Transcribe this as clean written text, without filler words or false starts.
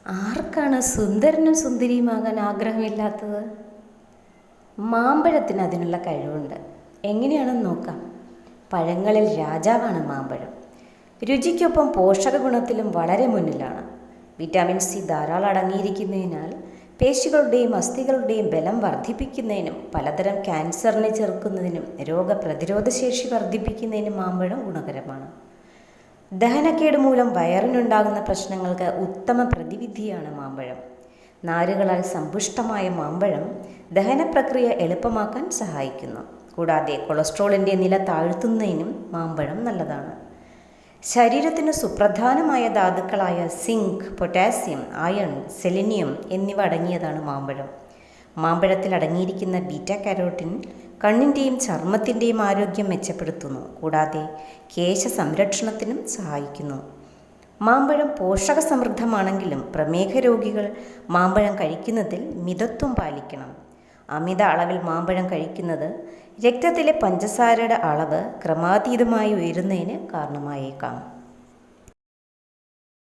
ആർക്കാണ് സുന്ദരനും സുന്ദരിയുമാകാൻ ആഗ്രഹമില്ലാത്തത്? മാമ്പഴത്തിന് അതിനുള്ള കഴിവുണ്ട്. എങ്ങനെയാണെന്ന് നോക്കാം. പഴങ്ങളിൽ രാജാവാണ് മാമ്പഴം. രുചിക്കൊപ്പം പോഷക ഗുണത്തിലും വളരെ മുന്നിലാണ്. വിറ്റാമിൻ സി ധാരാളം അടങ്ങിയിരിക്കുന്നതിനാൽ പേശികളുടെയും അസ്ഥികളുടെയും ബലം വർദ്ധിപ്പിക്കുന്നതിനും പലതരം ക്യാൻസറിനെ ചെറുക്കുന്നതിനും രോഗപ്രതിരോധ ശേഷി വർദ്ധിപ്പിക്കുന്നതിനും മാമ്പഴം ഗുണകരമാണ്. ദഹനക്കേട് മൂലം വയറിനുണ്ടാകുന്ന പ്രശ്നങ്ങൾക്ക് ഉത്തമ പ്രതിവിധിയാണ് മാമ്പഴം. നാരുകളാൽ സമ്പുഷ്ടമായ മാമ്പഴം ദഹനപ്രക്രിയ എളുപ്പമാക്കാൻ സഹായിക്കുന്നു. കൂടാതെ കൊളസ്ട്രോളിൻ്റെ നില താഴ്ത്തുന്നതിനും മാമ്പഴം നല്ലതാണ്. ശരീരത്തിന് സുപ്രധാനമായ ധാതുക്കളായ സിങ്ക്, പൊട്ടാസ്യം, അയൺ, സെലിനിയം എന്നിവ അടങ്ങിയതാണ് മാമ്പഴം. മാമ്പഴത്തിൽ അടങ്ങിയിരിക്കുന്ന ബീറ്റാ കാരോട്ടിൻ കണ്ണിൻ്റെയും ചർമ്മത്തിൻ്റെയും ആരോഗ്യം മെച്ചപ്പെടുത്തുന്നു. കൂടാതെ കേശ സംരക്ഷണത്തിനും സഹായിക്കുന്നു. മാമ്പഴം പോഷക സമൃദ്ധമാണെങ്കിലും പ്രമേഹ രോഗികൾ മാമ്പഴം കഴിക്കുന്നതിൽ മിതത്വം പാലിക്കണം. അമിത അളവിൽ മാമ്പഴം കഴിക്കുന്നത് രക്തത്തിലെ പഞ്ചസാരയുടെ അളവ് ക്രമാതീതമായി ഉയരുന്നതിന് കാരണമായേക്കാം.